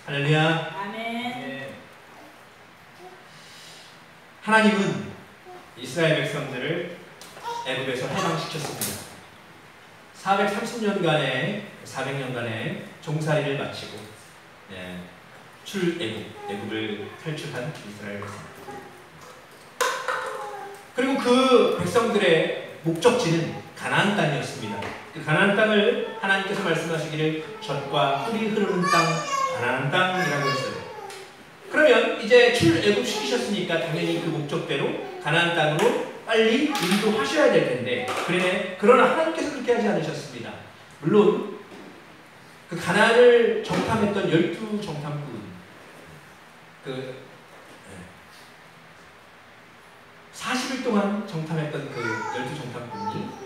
할렐루야. 아멘. 네. 하나님은 이스라엘 백성들을 애굽에서 해방시켰습니다. 430년간의 종살이를 마치고 애굽을 탈출한 이스라엘 백성들. 그리고 그 백성들의 목적지는 가나안 땅이었습니다. 그 가나안 땅을 하나님께서 말씀하시기를 젖과 꿀이 흐르는 땅, 가나안 땅이라고 했어요. 그러면 이제 출애굽 시키셨으니까 당연히 그 목적대로 가나안 땅으로 빨리 인도하셔야 될 텐데, 그러나 하나님께서 그렇게 하지 않으셨습니다. 물론 그 가나안을 정탐했던 12 정탐꾼, 40일 동안 정탐했던 그 12 정탐꾼이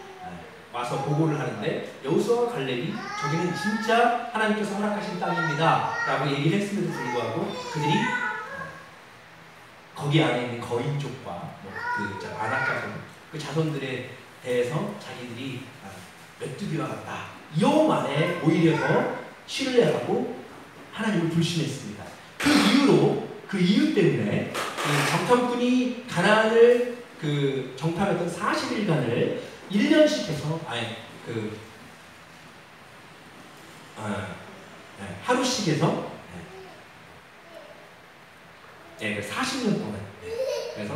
와서 보고를 하는데, 여호수아와 갈렙이 저기는 진짜 하나님께서 허락하신 땅입니다 라고 얘기를 했음에도 불구하고 그들이 거기 안에 있는 거인족과 아낙 자손, 그 자손들에 대해서 자기들이 메뚜기와 같다, 이 말에 오히려 더 신뢰하고 하나님을 불신했습니다. 그 이유 때문에 정탐꾼이 가나안을 정탐했던 40일간을 1년씩 해서 하루씩 해서 40년 동안 그래서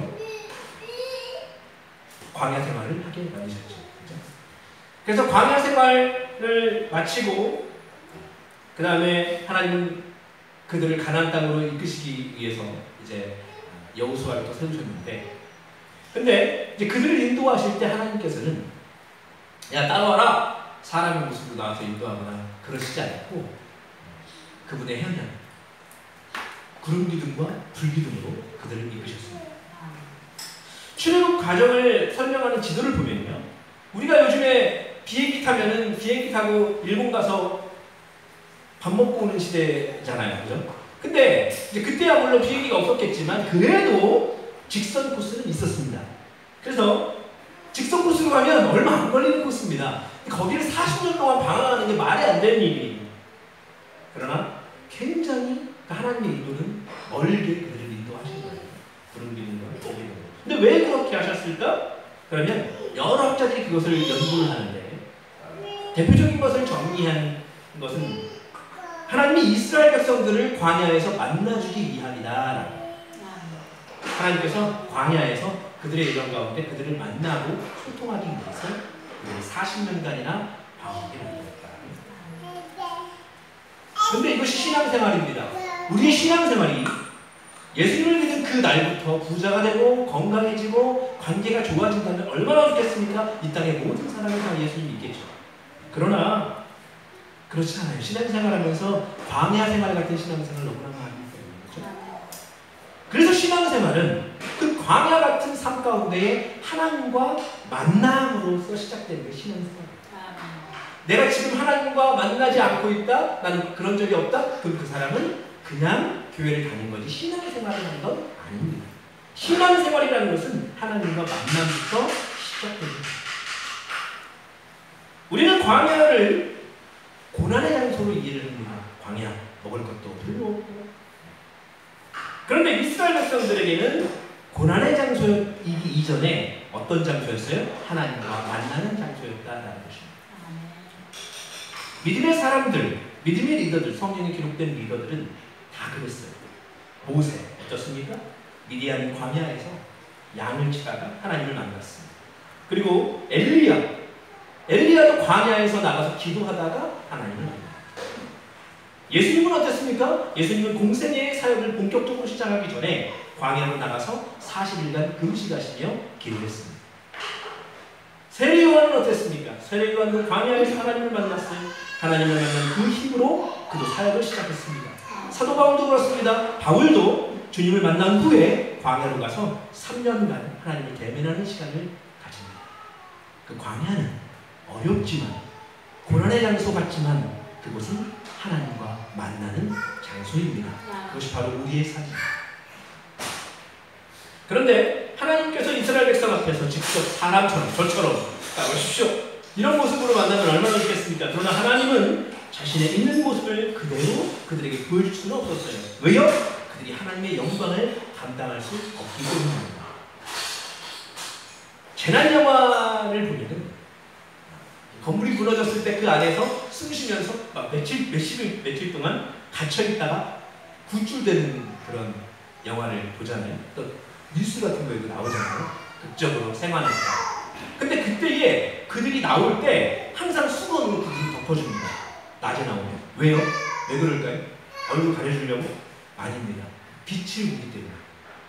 광야 생활을 하게 만드셨죠. 그렇죠? 그래서 광야 생활을 마치고 그 다음에 하나님은 그들을 가나안 땅으로 이끄시기 위해서 이제 여호수아를 또 세우셨는데, 근데 이제 그들을 인도하실 때 하나님께서는 야 따라와라 사람의 모습으로 나와서 인도하거나 그러시지 않고 그분의 현현, 구름 기둥과 불 기둥으로 그들을 이끄셨습니다. 출애굽 과정을 설명하는 지도를 보면요, 우리가 요즘에 비행기 타면은 비행기 타고 일본 가서 밥 먹고 오는 시대잖아요, 그죠? 근데 이제 그때야 물론 비행기가 없었겠지만 그래도 직선 코스는 있었습니다. 그래서 직선 코스로 가면 얼마 안 걸리는 코스입니다. 거기를 40년 동안 방황하는 게 말이 안 되는 일이에요. 그러나 굉장히 하나님의 인도는 멀게 그들을 인도하신 거예요. 구름 기둥과 불 기둥. 근데 왜 그렇게 하셨을까? 그러면 여러 학자들이 그것을 연구를 하는데, 대표적인 것을 정리한 것은 하나님이 이스라엘 백성들을 광야에서 만나주기 위함이다. 하나님께서 광야에서 그들의 일원 가운데 그들을 만나고 소통하기 위해서 40년간이나 방황하게 만들었다. 그런데 이것이 신앙생활입니다. 우리의 신앙생활이 예수님을 믿은 그 날부터 부자가 되고 건강해지고 관계가 좋아진다면 얼마나 좋겠습니까? 이 땅의 모든 사람이 다 예수님 믿겠죠. 그러나 그렇지 않아요. 신앙생활하면서 광야 생활 같은 신앙생활을 너무나 많이 했거든요. 그래서 신앙생활은 그 광야 같은 삶 가운데에 하나님과 만남으로써 시작되는 게 신앙생활이에요. 내가 지금 하나님과 만나지 않고 있다? 나는 그런 적이 없다? 그럼 그 사람은 그냥 교회를 다닌 거지 신앙생활을 하는 건 아닙니다. 신앙생활이라는 것은 하나님과 만남부터 시작됩니다. 우리는 광야를 고난의 장소로 이해를 합니다. 광야, 먹을 것도 별로 없고. 그런데 이스라엘 백성들에게는 고난의 장소이기 이전에 어떤 장소였어요? 하나님과 만나는 장소였다라는 것입니다. 믿음의 사람들, 믿음의 리더들, 성경에 기록된 리더들은 다 그랬어요. 모세 어떻습니까? 미디안 광야에서 양을 치다가 하나님을 만났습니다. 그리고 엘리야도 광야에서 나가서 기도하다가 하나님을 만났습니다. 예수님은 어땠습니까? 예수님은 공생애의 사역을 본격적으로 시작하기 전에 광야로 나가서 40일간 금식하시며 기도했습니다. 세례요한은 어땠습니까? 세례요한은 광야에서 하나님을 만났어요. 하나님을 만난 그 힘으로 그도 사역을 시작했습니다. 사도 바울도 그렇습니다. 바울도 주님을 만난 후에 광야로 가서 3년간 하나님을 대면하는 시간을 가집니다. 그 광야는 어렵지만 고난의 장소 같지만 그곳은 하나님과 만나는 장소입니다. 그것이 바로 우리의 삶입니다. 그런데 하나님께서 이스라엘 백성 앞에서 직접 사람처럼 저처럼 오십시오 이런 모습으로 만나면 얼마나 좋겠습니까? 그러나 하나님은 자신의 있는 모습을 그대로 그들에게 보여줄 수는 없었어요. 왜요? 그들이 하나님의 영광을 감당할 수 없기 때문입니다. 재난 영화를 보면은 건물이 무너졌을 때 그 안에서 숨 쉬면서 막 며칠 동안 갇혀있다가 구출되는 그런 영화를 보잖아요. 또 뉴스 같은 거에도 나오잖아요. 극적으로 생활에서. 근데 그때에 그들이 나올 때 항상 수건으로 그들을 덮어줍니다. 낮에 나오면. 왜요? 왜 그럴까요? 얼굴 가려주려고? 아닙니다. 빛을 보기 때문에.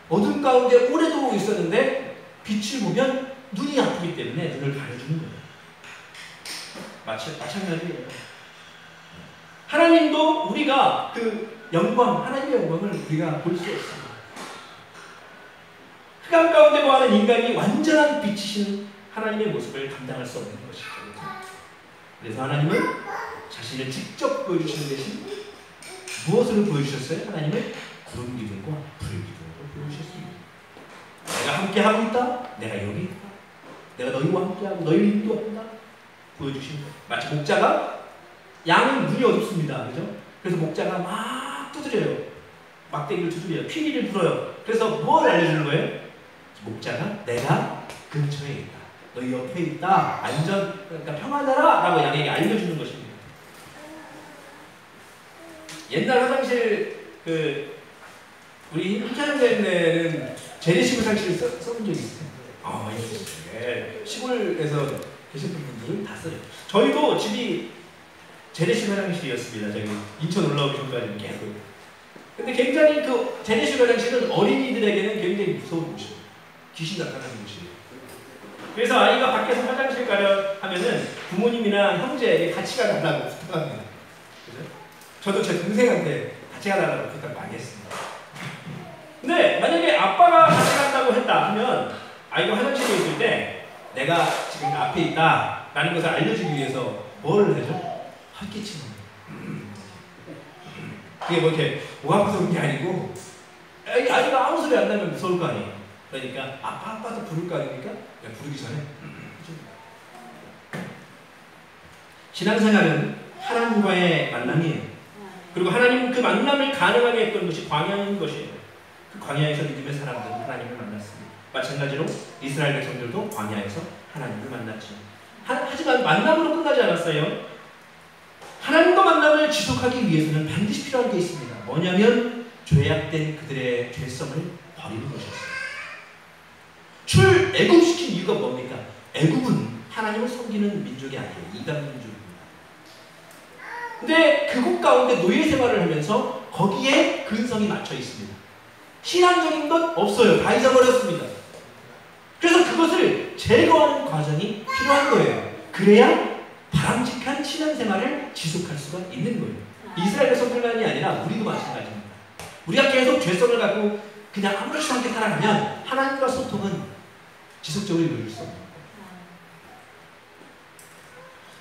어둠 가운데 오래도록 있었는데 빛을 보면 눈이 아프기 때문에 눈을 가려주는 거예요. 마찬가지예요. 하나님도 우리가 그 영광, 하나님의 영광을 우리가 볼 수 없습니다. 흑암 가운데 거하는 인간이 완전한 빛이신 하나님의 모습을 감당할 수 없는 것이죠. 그래서 하나님은 자신을 직접 보여주시는 대신 무엇으로 보여주셨어요? 하나님의 구름 기둥과 불 기둥으로 보여주셨습니다. 내가 함께하고 있다. 내가 여기 있다. 내가 너희와 함께하고 너희를 인도한다. 보여주신 거예요. 마치 목자가 양은 눈이 어둡습니다. 그죠? 그래서 목자가 막 두드려요. 막대기를 두드려요. 피리를 불어요. 그래서 뭘 알려주는 거예요? 목자가 내가 근처에 있다. 너희 옆에 있다. 안전, 그러니까 평안하라 라고 양에게 알려주는 것입니다. 옛날 화장실 우리 인천에는 재래식 화장실을 써본 적이 있어요. 예. 시골에서 계신 분들은 다 써요. 저희도 집이 재래식 화장실이었습니다. 저기 인천 올라오기 전까지 계속. 근데 굉장히 그 재래식 화장실은 어린이들에게는 굉장히 무서운 곳이에요. 귀신 나타나는 곳이에요. 그래서 아이가 밖에서 화장실 가려 하면은 부모님이나 형제에게 같이 가달라고 부탁합니다. 그죠? 저도 제 동생한테 같이 가달라고 부탁 많이 했습니다. 근데 만약에 아빠가 같이 간다고 했다 하면 아이가 화장실에 있을 때 내가 지금 앞에 있다 라는 것을 알려주기 위해서 뭘 해줘? 헛기침을. 그게 뭐 이렇게 목 아파서 그런 게 아니고 아이가 아무 소리 안 나면 무서울 거 아니에요. 그러니까 아빠도 부를 거 아닙니까? 그냥 부르기 전에 신앙생활은 하나님과의 만남이에요. 그리고 하나님 그 만남을 가능하게 했던 것이 광야인 것이에요. 그 광야에서 믿음의 사람들은 하나님을 만났습니다. 마찬가지로 이스라엘 백성들도 광야에서 하나님을 만났죠. 하지만 만남으로 끝나지 않았어요. 하나님과 만남을 지속하기 위해서는 반드시 필요한 게 있습니다. 뭐냐면 죄악된 그들의 죄성을 버리는 것이었어요. 출애굽시킨 이유가 뭡니까? 애굽은 하나님을 섬기는 민족이 아니에요. 이단 민족입니다. 근데 그곳 가운데 노예 생활을 하면서 거기에 근성이 맞춰 있습니다. 신앙적인 건 없어요. 다 잊어버렸습니다. 그래서 그것을 제거하는 과정이 필요한 거예요. 그래야 바람직한 신앙생활을 지속할 수가 있는 거예요. 이스라엘 백성들만이 아니라 우리도 마찬가지입니다. 우리가 계속 죄성을 갖고 그냥 아무렇지도 않게 살아가면 하나님과 소통은 지속적으로 이루어질 수 없는 거예요.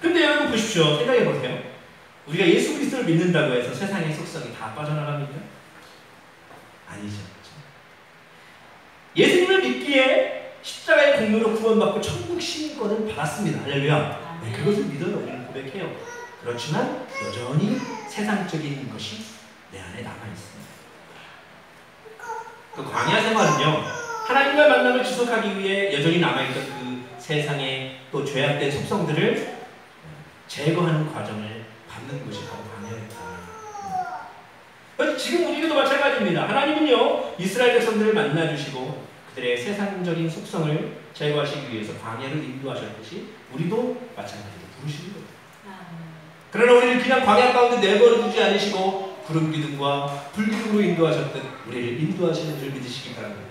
근데 여러분 보십시오. 생각해 보세요. 우리가 예수 그리스도를 믿는다고 해서 세상의 속성이 다 빠져나갑니까? 아니죠. 예수님을 믿기에 십자가의 공로로 구원받고 천국 시민권을 받았습니다. 할렐루야. 네, 그것을 믿어요. 우리는 고백해요. 그렇지만 여전히 세상적인 것이 내 안에 남아있습니다. 그 광야 생활은요, 하나님과 만남을 지속하기 위해 여전히 남아있던 그 세상의 또 죄악된 속성들을 제거하는 과정을 받는 것이 바로 광야입니다. 지금 우리도 마찬가지입니다. 하나님은요, 이스라엘 백성들을 만나주시고 그들의 세상적인 속성을 제거하시기 위해서 광야를 인도하셨듯이 우리도 마찬가지로 부르시는 거예요. 그러나 우리를 그냥 광야 가운데 내버려 두지 않으시고 구름 기둥과 불 기둥으로 인도하셨듯 우리를 인도하시는 줄 믿으시기 바랍니다.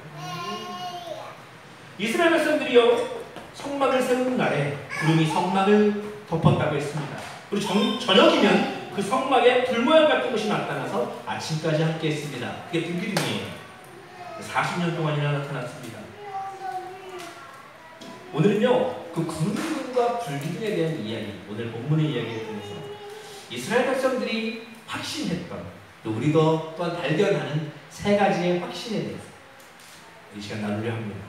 이스라엘 백성들이요, 성막을 세우는 날에 구름이 성막을 덮었다고 했습니다. 그리고 저녁이면 그 성막에 불 모양 같은 것이 나타나서 아침까지 함께 했습니다. 그게 불 기둥이에요. 40년 동안이나 나타났습니다. 오늘은요, 그 구름 기둥과 불 기둥에 대한 이야기, 오늘 본문의 이야기를 통해서 이스라엘 백성들이 확신했던, 또 우리도 또한 발견하는 세 가지의 확신에 대해서 이 시간 나누려 합니다.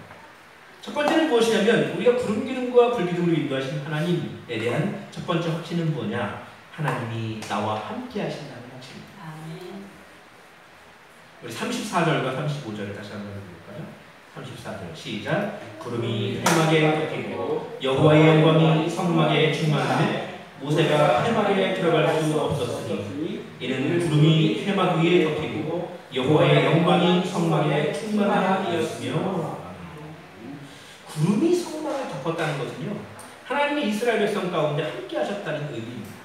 첫 번째는 무엇이냐면 우리가 구름 기둥과 불 기둥으로 인도하신 하나님에 대한 첫 번째 확신은 뭐냐? 하나님이 나와 함께 하신다는 확신입니다. 아멘. 우리 34절과 35절을 다시 한번 볼까요? 34절 시작. 구름이 회막에 덮이고 여호와의 영광이 성막에 충만하며 모세가 회막에 들어갈 수 없었으니 이는 구름이 회막 위에 덮이고 여호와의 영광이 성막에 충만함이었으며. 구름이 성막을 덮었다는 것은요, 하나님이 이스라엘 백성 가운데 함께 하셨다는 의미입니다.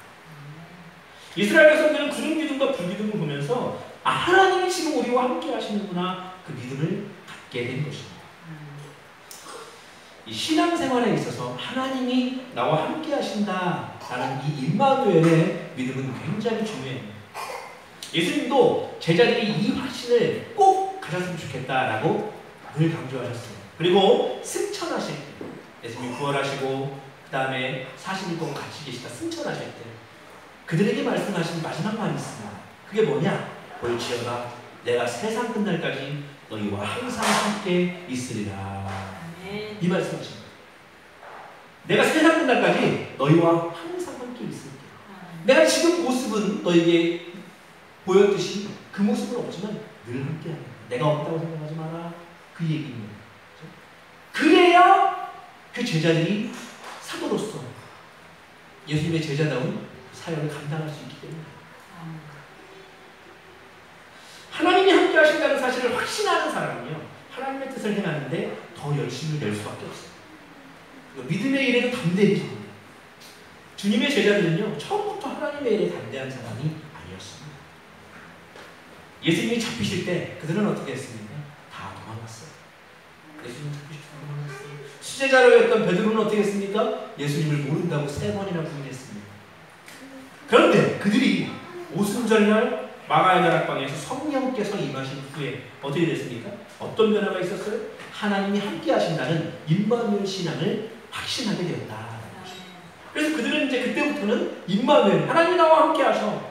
이스라엘 백성들은 구름 기둥과 불 기둥을 보면서 하나님이 지금 우리와 함께 하시는구나, 그 믿음을 갖게 된 것입니다. 이 신앙생활에 있어서 하나님이 나와 함께 하신다라는 이 임마누엘의 믿음은 굉장히 중요해요. 예수님도 제자들이 이 확신을 꼭 가졌으면 좋겠다라고 늘 강조하셨어요. 그리고 승천하실 때, 예수님이 부활하시고 그 다음에 40일 동안 같이 계시다 승천하실 때 그들에게 말씀하신 마지막 말이 있습니다. 그게 뭐냐? 볼지어다 내가 세상 끝날까지 너희와 항상 함께 있으리라. 이 말씀하십니다. 내가 세상 끝날까지 너희와 항상 함께 있을게. 내가 지금 모습은 너에게 보였듯이 그 모습은 없지만 늘 함께 하는 거야. 내가 없다고 생각하지 마라. 그 얘기입니다. 그래야 그 제자들이 사도로서 예수님의 제자다운 사역을 감당할 수 있기 때문에 하나님이 함께 하신다는 사실을 확신하는 사람은요, 하나님의 뜻을 행하는데 더 열심히 낼 수밖에 없어요. 믿음의 일에도 담대히 합니다. 주님의 제자들은요, 처음부터 하나님의 일에 담대한 사람이 아니었습니다. 예수님이 잡히실 때 그들은 어떻게 했습니까? 다 도망갔어요. 예수님 잡히실 때 도망갔어요. 수제자로 했던 베드로는 어떻게 했습니까? 예수님을 모른다고 3번이나 부인했습니다. 그런데 그들이 오순절날 마가의 다락방에서 성령께서 임하신 후에 어떻게 됐습니까? 어떤 변화가 있었어요? 하나님이 함께 하신다는 임마누엘 신앙을 확신하게 되었다. 그래서 그들은 이제 그때부터는 임마누엘, 하나님 나와 함께 하셔,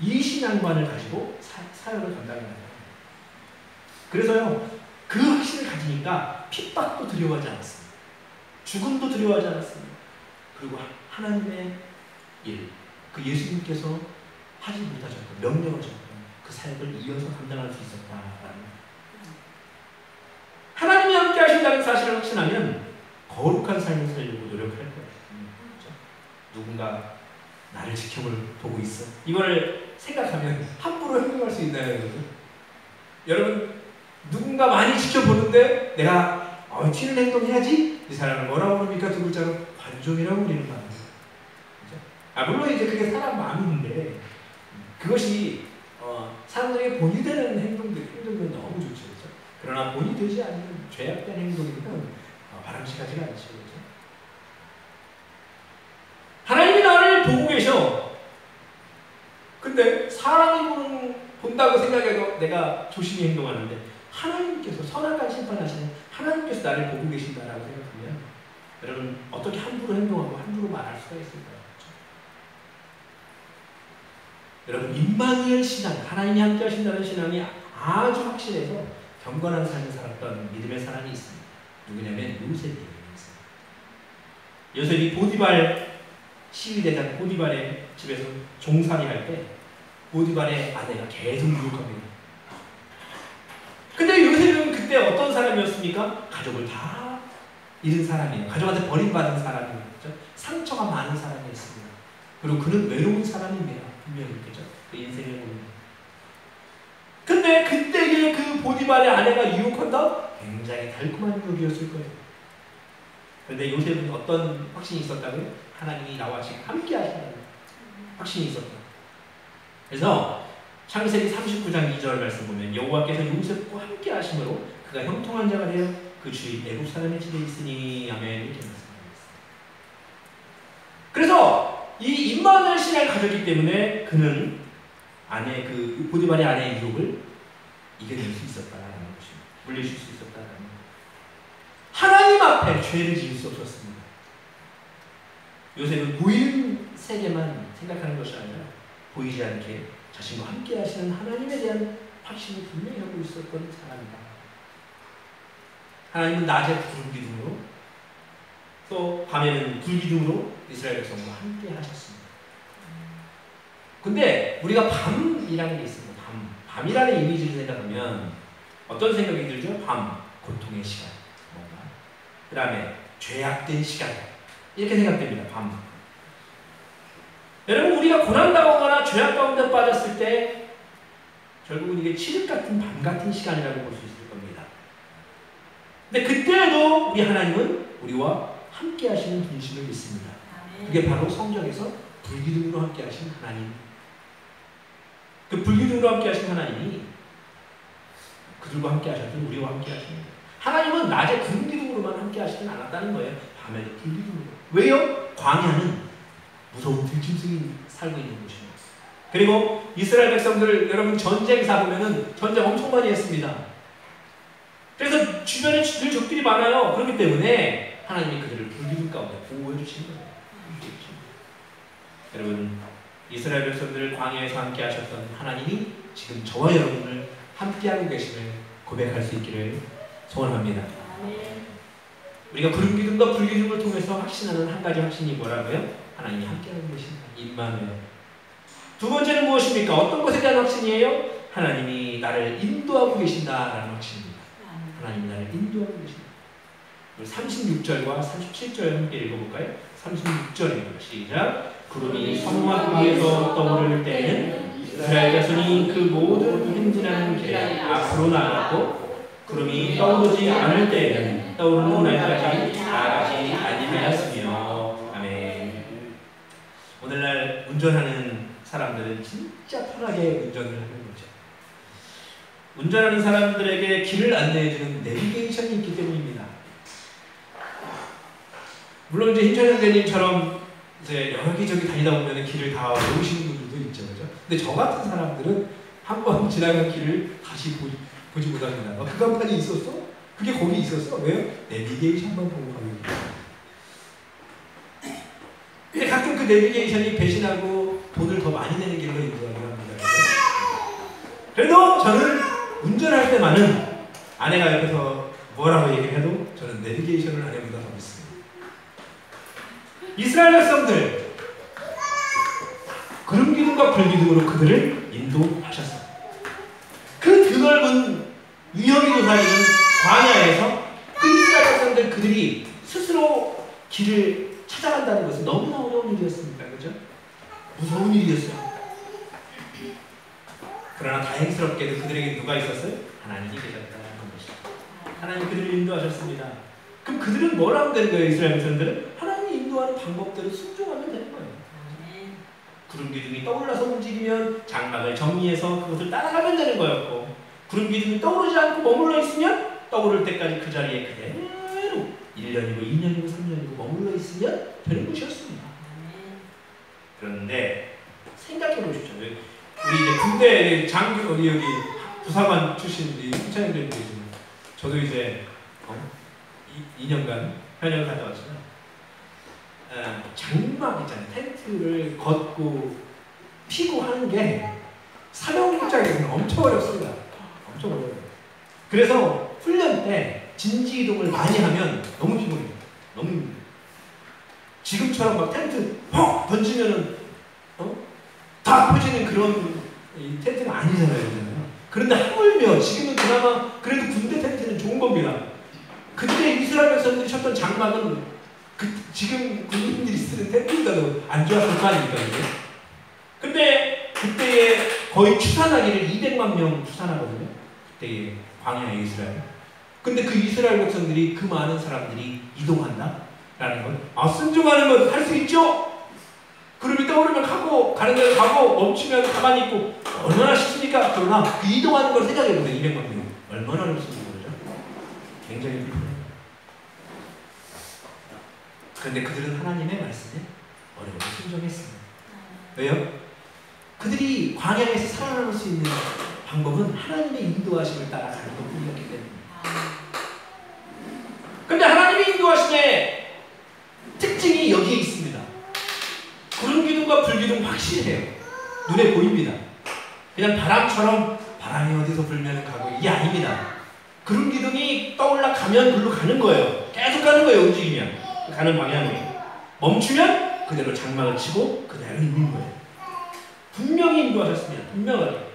이 신앙관을 가지고 사역을 감당해야 돼요. 그래서요, 그 확신을 가지니까 핍박도 두려워하지 않았습니다. 죽음도 두려워하지 않았습니다. 그리고 하나님의 일, 그 예수님께서 하지 못하셨던, 명령하셨던 그 사역을 이어서 감당할 수 있었다라는. 하나님이 함께 하신다는 사실을 확신하면 거룩한 삶을 살려고 노력할 거예요. 그렇죠? 누군가 나를 지켜보고 있어. 이걸 생각하면 함부로 행동할 수 있나요, 여러분? 여러분, 누군가 많이 지켜보는데 내가 튀는 행동해야지? 이 사람을 뭐라고 부릅니까? 두 글자로 관종이라고 부르는 거 아니에요? 그렇죠? 물론 이제 그게 사람 마음인데 그것이 사람들에게 본이 되는 행동은 너무 좋죠. 그렇죠? 그러나 본이 되지 않는 죄악된 행동이면 바람직하지가 않죠. 그렇죠? 하나님이 나를 보고 계셔. 근데 사람이 본다고 생각해도 내가 조심히 행동하는데 하나님께서 선악한 심판하시는 하나님께서 나를 보고 계신다라고 생각하면 여러분 어떻게 함부로 행동하고 함부로 말할 수가 있을까요? 여러분, 임마누엘 신앙, 하나님이 함께 하신다는 신앙이 아주 확실해서 경건한 삶을 살았던 믿음의 사람이 있습니다. 누구냐면 요셉이에요. 요셉이 보디발 시위대장 보디발의 집에서 종살이 할 때 보디발의 아내가 계속 유혹합니다. 근데 요셉은 그때 어떤 사람이었습니까? 가족을 다 잃은 사람이에요. 가족한테 버림받은 사람이에요. 그렇죠? 상처가 많은 사람이었습니다. 그리고 그는 외로운 사람입니다. 분명히 그죠? 그 인생을 보면. 근데 그때의 그 보디발의 아내가 유혹한다? 굉장히 달콤한 유혹이었을 거예요. 그런데 요셉은 어떤 확신이 있었다고요? 하나님이 나와 지금 함께 하신다는 확신이 있었다. 그래서 창세기 39장 2절 말씀 보면 여호와께서 요셉과 함께 하심으로 그가 형통한 자가 되어 그 주인 애굽 사람의 집에 있으니. 아멘. 이렇게 말씀하셨습니다. 그래서 이 임마누엘 신앙을 가졌기 때문에 그는 그 보디발의 아내의 유혹을 이겨낼 수 있었다라는 것입니다. 물리칠 수 있었다라는 것. 하나님 앞에 죄를 지을 수 없었습니다. 요셉은 보이는 세계만 생각하는 것이 아니라 보이지 않게 자신과 함께 하시는 하나님에 대한 확신을 분명히 하고 있었던 사람이다. 하나님은 낮에 구름 기둥으로 또 밤에는 불 기둥으로 이스라엘 백성과 함께 하셨습니다. 근데 우리가 밤이라는 게 있습니다. 밤이라는 이미지를 생각하면 어떤 생각이 들죠? 밤, 고통의 시간, 뭔가. 그 다음에 죄악된 시간, 이렇게 생각됩니다. 밤. 여러분, 우리가 고난당하거나 죄악 가운데 빠졌을 때 결국은 이게 칠흑 같은 밤 같은 시간이라고 볼 수 있을 겁니다. 근데 그때에도 우리 하나님은 우리와 함께 하시는 분심을 믿습니다. 그게 바로 성경에서 불기둥으로 함께 하신 하나님. 그 불기둥으로 함께 하신 하나님이 그들과 함께 하셨던 우리와 함께 하십니다. 하나님은 낮에 구름기둥으로만 함께 하시진 않았다는 거예요. 밤에도 불기둥으로. 왜요? 광야는 무서운 들짐승이 살고 있는 곳입니다. 그리고 이스라엘 백성들, 여러분 전쟁사 보면은 전쟁 엄청 많이 했습니다. 그래서 주변에 늘 적들이 많아요. 그렇기 때문에 하나님이 그들을 불기둥 가운데 보호해 주시는 거예요. 여러분, 이스라엘 백성들을 광야에서 함께 하셨던 하나님이 지금 저와 여러분을 함께하고 계심을 고백할 수 있기를 소원합니다. 우리가 구름기둥과 불기둥을 통해서 확신하는 한 가지 확신이 뭐라고요? 하나님이 함께하고 계신다. 임마누엘. 두 번째는 무엇입니까? 어떤 것에 대한 확신이에요? 하나님이 나를 인도하고 계신다라는 확신입니다. 하나님이 나를 인도하고 계신다. 36절과 37절 함께 읽어볼까요? 36절입니다. 시작. 구름이 성막 위에서 떠오를 때에는 이스라엘 자손이 그 모든 행진하는 길에 앞으로 나갔고, 구름이 떠오르지 않을 때에는 떠오르는 날까지 나가지 아니하였으며. 아멘. 오늘날 운전하는 사람들은 진짜 편하게 운전을 하는 거죠. 운전하는 사람들에게 길을 안내해주는 내비게이션이 있기 때문입니다. 물론 이제 hinchon 형제님처럼 이제 여기저기 다니다 보면 길을 다 외우시는 분들도 있죠, 그죠? 근데 저 같은 사람들은 한 번 지나간 길을 다시 보지 못합니다. 그 간판이 있었어? 그게 거기 있었어? 왜요? 내비게이션만 보고 가는 거예요. 근데 가끔 그 내비게이션이 배신하고 돈을 더 많이 내는 길로 인도하기도 합니다. 그래도 저는 운전할 때만은 아내가 옆에서 뭐라고 얘기를 해도 저는 내비게이션을 아내보다 더 믿습니다. 이스라엘 백성들 구름기둥과 불기둥으로 그들을 인도하셨습니다. 그 드넓은 위험이 도사리는 광야에서 그 이스라엘 백성들 그들이 스스로 길을 찾아간다는 것은 너무나 어려운 일이었습니다. 그죠? 무서운 일이었어요. 그러나 다행스럽게도 그들에게 누가 있었어요? 하나님이 계셨다는 것이죠. 하나님 그들을 인도하셨습니다. 그럼 그들은 뭘 하면 되는 거예요? 이스라엘 백성들은? 하나님이 인도하는 방법대로 순종하면 되는 거예요. 구름기둥이 떠올라서 움직이면 장막을 정리해서 그것을 따라가면 되는 거였고, 구름기둥이 떠오르지 않고 머물러 있으면 떠오를 때까지 그 자리에 그대로 1년이고 2년이고 3년이고 머물러 있으면 되는 것이었습니다. 그런데 생각해 보십시오. 우리 이제 군대 장교 여기 부사관 출신 우리 hinchon 계시는, 저도 이제 2년간 현역을 갔다 왔지만 장막 있잖아요. 텐트를 걷고 피고 하는 게 사명국장에서는 엄청 어렵습니다. 엄청 어려워요. 그래서 훈련 때 진지 이동을 많이 하면 너무 피곤해요. 너무 힘들어요. 지금처럼 막 텐트 펑 던지면은 다 펴지는 그런 텐트가 아니잖아요. 그런데 하물며 지금은 그나마 그래도 군대 텐트는 좋은 겁니다. 그때 이스라엘 백성들이 쳤던 장막은 지금 군인들이 쓰는 텐트보다도 안 좋았을 거 아닙니까? 근데 그때에 거의 추산하기를 200만 명 추산하거든요. 그때의 광야의 이스라엘. 근데 그 이스라엘 백성들이, 그 많은 사람들이 이동한다라는 건, 순종하는 건 할 수 있죠? 구름이 떠오르면 가고, 가는 데로 가고, 멈추면 가만히 있고, 얼마나 쉽습니까? 그러나 그 이동하는 걸 생각해보세요. 200만 명. 얼마나 어렵습니까? 그죠? 굉장히 불편해요. 그런데 그들은 하나님의 말씀에 어려움을 순종했습니다. 왜요? 그들이 광야에서 살아남을 수 있는 방법은 하나님의 인도하심을 따라가는 것뿐이었기 때문입니다. 그런데 하나님의 인도하심의 특징이 여기에 있습니다. 구름기둥과 불기둥 확실해요. 눈에 보입니다. 그냥 바람처럼 바람이 어디서 불면 가고, 이게 아닙니다. 구름기둥이 떠올라 가면 글로 가는 거예요. 계속 가는 거예요. 움직이면 가는 방향으로. 멈추면 그대로 장막을 치고 그대로 있는 거예요. 분명히 인도하셨습니다. 분명하게.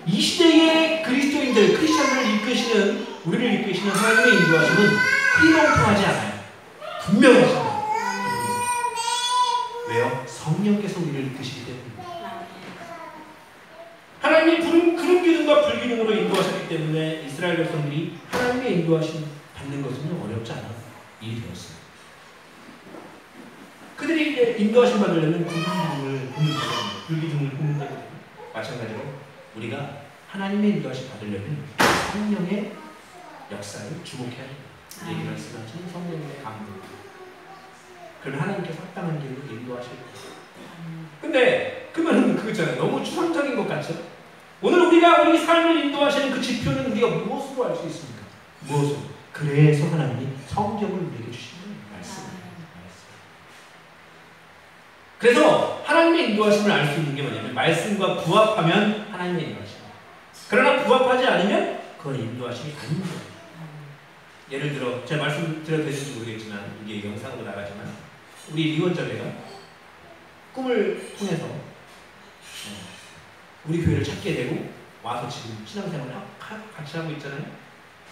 이 시대의 그리스도인들, 크리스천들을 이끄시는, 우리를 이끄시는 하나님의 인도하심은 흐리멍텅하지 않아요. 분명하십니다. 왜요? 성령께서 우리를 이끄시기 때문입니다. 하나님이 그런 기둥과 불기둥으로 인도하셨기 때문에 이스라엘 백성들이 하나님의 인도하심 받는 것은 어렵지 않은 일이 되었습니다. 그들이 이제 인도하심 받으려면 불기둥을 굽는 데거든요. 마찬가지로 우리가 하나님의 인도하심 받으려면 성령의 역사를 주목해야 합니다. 얘기 말씀하신 성령의 감동. 그러면 하나님께서 합당한 길로 인도하실 거예요. 근데 그러면 그거 있잖아요. 너무 추상적인 것 같죠? 오늘 우리가 우리 삶을 인도하시는 그 지표는 우리가 무엇으로 알 수 있습니까? 무엇으로? 그래서 하나님이 성경을 우리에게 주시는 말씀입니다. 그래서 하나님의 인도하심을 알 수 있는 게 뭐냐면 말씀과 부합하면 하나님의 인도하심입니다. 그러나 부합하지 않으면 그건 인도하심이 아닌 거예요. 예를 들어 제가 말씀드려도 되는지 모르겠지만 이게 영상으로 나가지만 우리 리원자매가 꿈을 통해서 우리 교회를 찾게 되고 와서 지금 신앙생활을 같이 하고 있잖아요.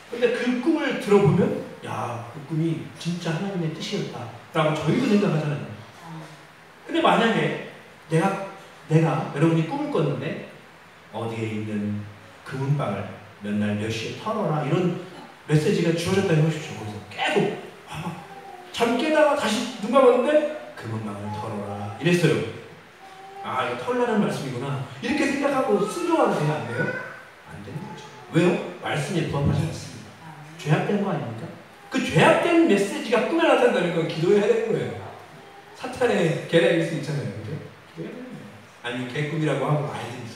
근데 그 꿈을 들어보면 야, 그 꿈이 진짜 하나님의 뜻이었다 라고 저희도 생각하잖아요. 근데 만약에 내가 여러분이 꿈을 꿨는데 어디에 있는 금은방을 몇 날 몇 시에 털어라 이런 메시지가 주어졌다고 해보십시오. 거기서 깨고 잠 깨다가 다시 눈 감았는데 금은방을 털어라 이랬어요. 아, 이거 털라는 말씀이구나 이렇게 생각하고 순종하면 돼요? 안 돼요? 안 되는 거죠. 왜요? 말씀에 부합하지 않습니다. 죄악된 거 아닙니까? 그 죄악된 메시지가 꿈에 나타난다는 건 기도해야 되는 거예요. 사탄의 계략일 수 있잖아요. 그죠? 기도해야 되는 거예요. 아니면 개꿈이라고 하고 말든지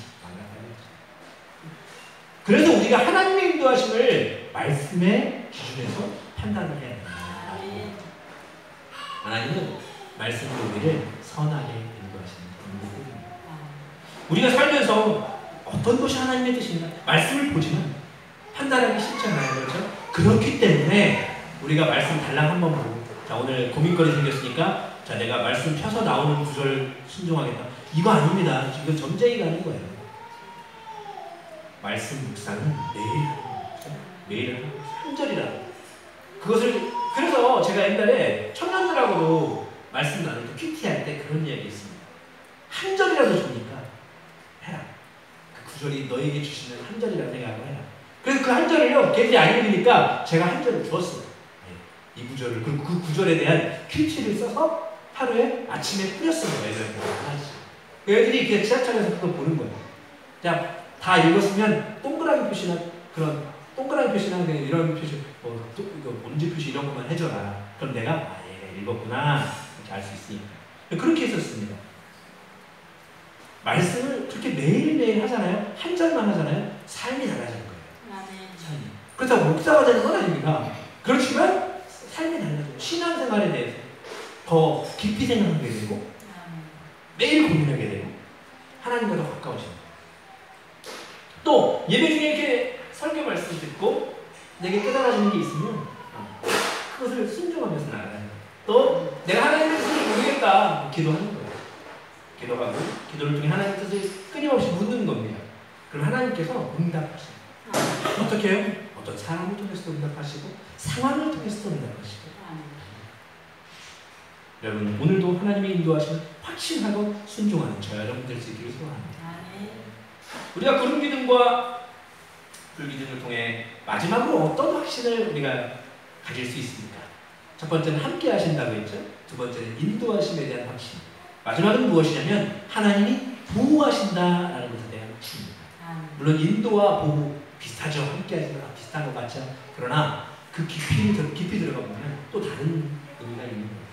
그래서 우리가 하나님의 인도하심을 말씀의 기준에서 판단을 해야 됩니다. 하나님은 말씀으로 우리를 선하게 인도하시는 분입니다. 우리가 살면서 어떤 것이 하나님의 뜻인가? 말씀을 보지만 판단하기 쉽잖아요. 그렇죠? 그렇기 때문에 우리가 말씀 달랑 한번 보고 자, 오늘 고민거리 생겼으니까 자, 내가 말씀 펴서 나오는 구절 순종하겠다. 이거 아닙니다. 이건 점쟁이가 아닌 거예요. 말씀 묵상은 매일 하는 거예요. 한 절이라도. 그것을 그래서 제가 옛날에 청년들하고도 말씀 나눌 때 PT 할 때 그런 이야기 있습니다. 한 절이라도 주니까 해라. 그 구절이 너에게 주시는 한 절이라고 생각하고 해라. 그래서 그 한 절을요, 걔들이 안 읽으니까 제가 한 절을 주었어요. 이 구절을. 그리고 그 구절에 대한 퀴즈를 써서 하루에 아침에 뿌렸어요. 애들한테 하나씩. 애들이 이렇게 지하철에서 그거 보는 거예요. 자, 다 읽었으면 동그라미 표시나 그런 동그라미 표시나 이런 표시, 이거 문제 표시 이런 것만 해줘라. 그럼 내가 얘가 읽었구나 이렇게 알 수 있으니까. 그렇게 했었습니다. 말씀을 그렇게 매일매일 하잖아요. 한 절만 하잖아요. 삶이 달라지는 거예요. 삶이. 그렇다고 목사가 되는 건 아닙니다. 그렇지만 삶이 달라져요. 신앙생활에 대해서 더 깊이 생각하게 되고 매일 고민하게 되고 하나님과 더 가까워지는 거예요. 또 예배 중에 이렇게 설교 말씀 듣고 내게 깨달아지는 게 있으면 그것을 순종하면서 나아가는 거예요. 또 내가 하나님의 뜻을 모르겠다 기도하는 거예요. 기도하고 기도를 통해 하나님의 뜻을 끊임없이 묻는 겁니다. 그럼 하나님께서 응답하시고 어떻게 해요? 어떤 사람을 통해서도 응답하시고 상황을 통해서도 응답하시고 여러분 오늘도 하나님의 인도하심을 확신하고 순종하는 저와 여러분들 수 있기를 소원합니다. 우리가 구름 기둥과 불 기둥을 통해 마지막으로 어떤 확신을 우리가 가질 수 있습니까? 첫 번째는 함께 하신다고 했죠. 두 번째는 인도하심에 대한 확신. 마지막은 무엇이냐면 하나님이 보호하신다라는 것에 대한 확신입니다. 물론 인도와 보호 비슷하죠. 함께 하시는 거 비슷한 것 같죠. 그러나 그 깊이 들어가 보면 또 다른 의미가 있는 거예요.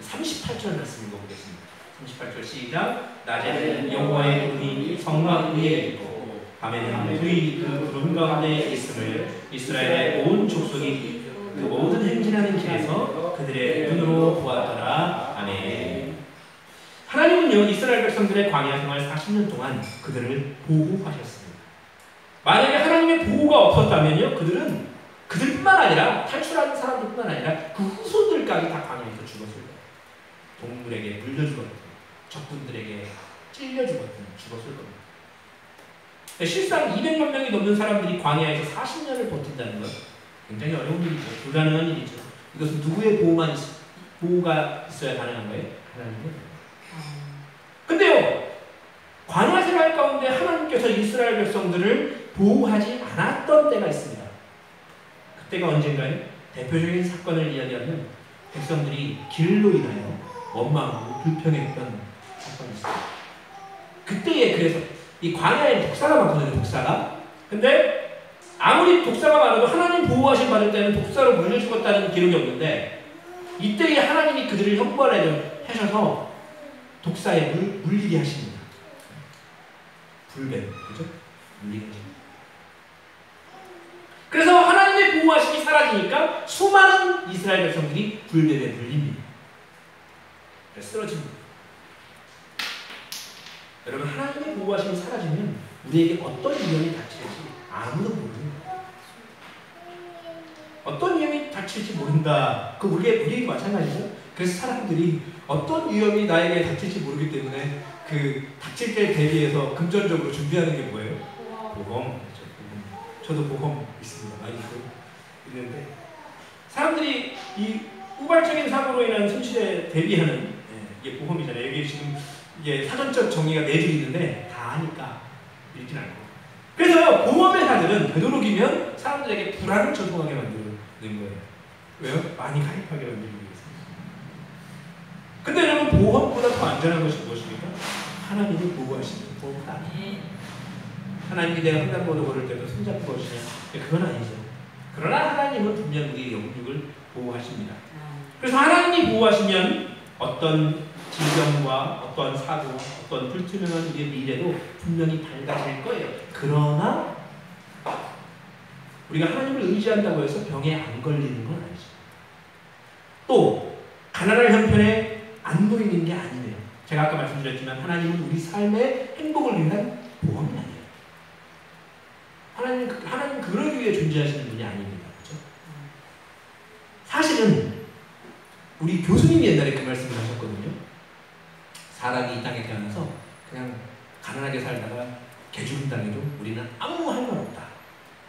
38절 말씀 읽어보겠습니다. 38절 시작. 낮에는 여호와의 구름이 성막 위에 있고 밤에는 그의 그 구름 가운데 있음을 이스라엘의 온 족속이 그 모든 행진하는 길에서 그들의 눈으로 보았더라. 아멘. 하나님은요 이스라엘 백성들의 광야 생활 40년 동안 그들을 보호하셨습니다. 만약에 하나님의 보호가 없었다면요 그들은 그들뿐만 아니라 탈출하는 사람들뿐만 아니라 그 후손들까지 다 광야에서 죽었을 거예요. 동물에게 물려 죽었고 적군들에게 찔려 죽었을 겁니다. 실상 200만 명이 넘는 사람들이 광야에서 40년을 버틴다는 것 굉장히 어려운 일이죠. 불가능한 일이죠. 이것은 누구의 보호가 있어야 가능한 거예요? 하나님의. 근데요, 광야 생활 가운데 하나님께서 이스라엘 백성들을 보호하지 않았던 때가 있습니다. 그때가 언젠가요? 대표적인 사건을 이야기하면 백성들이 길로 인하여 원망하고 불평했던 사건이 있습니다. 그때에 그래서 이 광야에 독사가 많거든요. 독사가. 근데 아무리 독사가 많아도 하나님 보호하신 받을 때는 독사로 물려 죽었다는 기록이 없는데 이때에 하나님이 그들을 형벌하셔서 독사에 물리게 하십니다. 불뱀, 그죠? 물리게 하십니다. 그래서 하나님의 보호하심이 사라지니까 수많은 이스라엘 백성들이 불뱀에 물립니다. 쓰러집니다. 여러분, 하나님의 보호하심이 사라지면 우리에게 어떤 위험이 닥칠지 아무도 모릅니다. 어떤 위험이 닥칠지 모른다. 그 우리에게 마찬가지죠. 그래서 사람들이 어떤 위험이 나에게 닥칠지 모르기 때문에 그 닥칠 때 대비해서 금전적으로 준비하는 게 뭐예요? 보험. 저도 보험 있습니다. 많이 있는데 사람들이 이 우발적인 사고로 인한 손실에 대비하는 이게 보험이잖아요. 여기 지금 이게 사전적 정의가 4줄 있는데 다 하니까 읽진 않고. 그래서 보험회사들은 되도록이면 사람들에게 불안을 전송하게 만드는 거예요. 왜요? 많이 가입하게 만들기 위해서. 근데 여러분, 보험보다 더 안전한 것이 무엇입니까? 하나님이 보호하시는 보험은 아니에요. 하나님이 내가 횡단보도 걸을 때도 손잡고 걸으시냐? 그건 아니죠. 그러나 하나님은 분명 우리의 영육을 보호하십니다. 그래서 하나님이 보호하시면 어떤 질병과 어떤 사고, 어떤 불투명한 우리의 미래도 분명히 밝아질 거예요. 그러나 우리가 하나님을 의지한다고 해서 병에 안 걸리는 건 아니죠. 또 가난할 형편에 안 보이는 게 아니네요. 제가 아까 말씀드렸지만 하나님은 우리 삶의 행복을 위한 보험이 아니에요. 하나님 그러기 위해 존재하시는 분이 아닙니다. 그렇죠? 사실은 우리 교수님이 옛날에 그 말씀을 하셨거든요. 사람이 이 땅에 태어나서 그냥 가난하게 살다가 개죽음 당해도 우리는 아무 할 말 없다.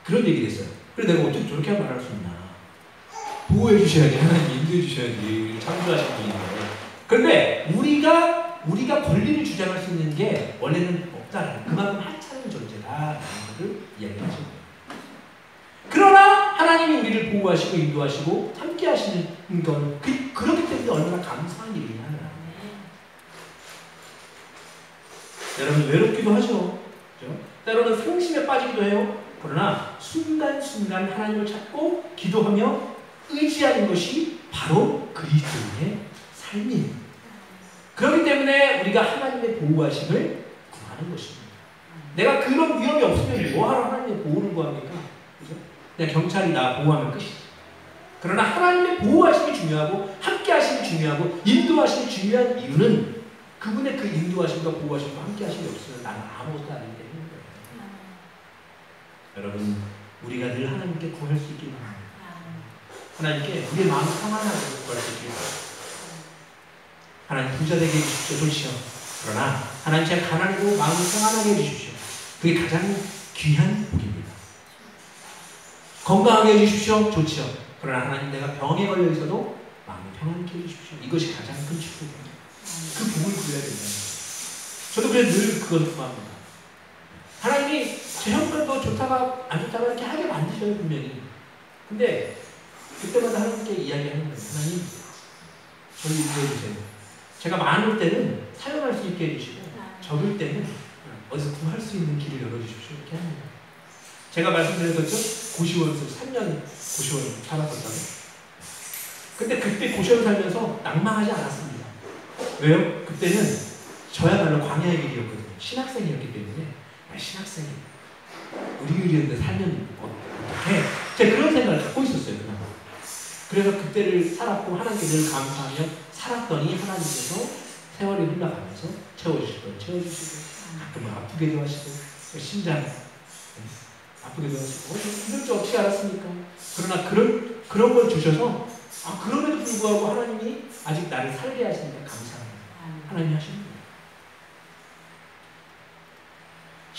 그런 얘기를 했어요. 그래서 내가 어떻게 저렇게 말할 수 있나. 보호해 주셔야지. 하나님 인도해 주셔야지. 창조하신 분인데. 그런데 우리가 권리를 주장할 수 있는 게 원래는 없다라는, 그만큼 하찮은 존재다라는 것을 이야기하시는 거예요. 그러나 하나님이 우리를 보호하시고 인도하시고 함께 하시는 건 그렇기 때문에 얼마나 감사한 일이냐. 여러분, 외롭기도 하죠. 그렇죠? 때로는 상심에 빠지기도 해요. 그러나 순간순간 하나님을 찾고 기도하며 의지하는 것이 바로 그리스도인의 삶입니다. 그렇기 때문에 우리가 하나님의 보호하심을 구하는 것입니다. 내가 그런 위험이 없으면 뭐하러 하나님의 보호를 구합니까? 그죠? 그냥 경찰이 나 보호하면 끝이지. 그러나 하나님의 보호하심이 중요하고 함께 하심이 중요하고 인도하심이 중요한 이유는 그분의 그 인도하심과 보호하심과 함께 하심이 없으면 나는 아무것도 아니기 때문인 거예요. 여러분, 우리가 늘 하나님께 구할 수 있길 바랍니다. 하나님께 우리의 마음을 평안하게 구할 수 있길 바랍니다. 하나님 부자 되게 해주십시오. 좋지요. 그러나 하나님 제가 가난하고 마음을 평안하게 해주십시오. 그게 가장 귀한 복입니다. 건강하게 해주십시오. 좋지요. 그러나 하나님 내가 병에 걸려 있어도 마음을 평안케 해주십시오. 이것이 가장 큰 축복입니다. 그 복을 구해야 된다. 저도 그래서 늘 그걸 구합니다. 하나님이 제 형편도 좋다가 안 좋다가 이렇게 하게 만드셔요, 분명히. 근데 그때마다 하나님께 이야기하는 거예요. 하나님, 저를 인도해 주세요. 제가 많을 때는 사용할 수 있게 해주시고 적을 때는 어디서 구할 수 있는 길을 열어주십시오. 이렇게 합니다. 제가 말씀드렸었죠? 고시원에서 3년 고시원 살았었다고. 근데 그때 고시원 살면서 낭망하지 않았습니다. 왜요? 그때는 저야말로 광야의 길이었거든요. 신학생이었기 때문에 신학생이 우리 길이었는데 살면 어떡해? 제가 그런 생각을 갖고 있었어요. 그냥. 그래서 그때를 살았고 하나님께 늘 감사하며 살았더니 하나님께서 세월이 흘러가면서 채워주실 걸 채워주시고 가끔은 아프게도 하시고 심장 아프게도 하시고 이럴 줄 어떻게 알았습니까? 그러나 그런 걸 주셔서 그럼에도 불구하고 하나님이 아직 나를 살게 하시니까 감사합니다. 하나님이 하시는 거예요.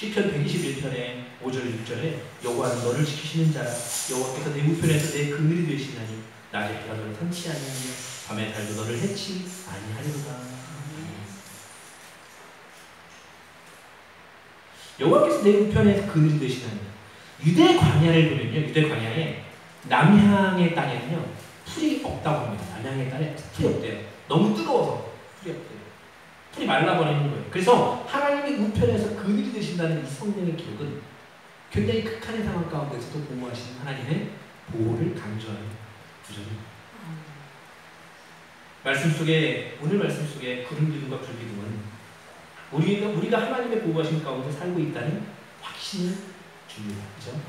시편 121편의 5절 6절에 여호와는 너를 지키시는 자라. 여호와께서 내 우편에서 내 그늘이 되시나니 낮에 해가 너를 삼치 아니하며 밤에 달도 너를 해치 아니하리로다. 여호와께서 내 우편에서 그늘이 되시나니. 유대 광야를 보면요, 유대 광야에 남향의 땅에는요 풀이 없다고 합니다. 남향의 땅에 풀이 없대요. 너무 뜨거워서 풀이 없대요. 풀이 말라버리는 거예요. 그래서 하나님의 우편에서 그늘이 되신다는 이 성령의 기록은 굉장히 극한의 상황 가운데서도 보호하시는 하나님의 보호를 강조하는 구절입니다. 말씀 속에, 오늘 말씀 속에 구름 기둥과 불 기둥은 우리가 하나님의 보호하심 가운데 살고 있다는 확신을 줍니다. 그죠?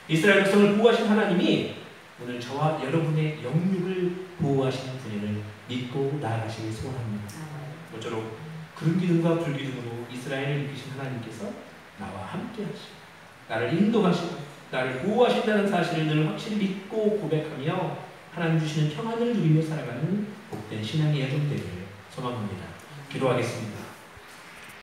이스라엘 백성을 보호하신 하나님이 오늘 저와 여러분의 영육을 보호하시는 분임을 믿고 나아가시길 소원합니다. 모쪼록 구름 기둥과 불 기둥으로 이스라엘을 이끄신 하나님께서 나와 함께 하시고 나를 인도하시고 나를 보호하신다는 사실을 늘 확실히 믿고 고백하며 하나님 주시는 평안을 누리며 살아가는 복된 신앙의 여정 되기를 소망합니다. 기도하겠습니다.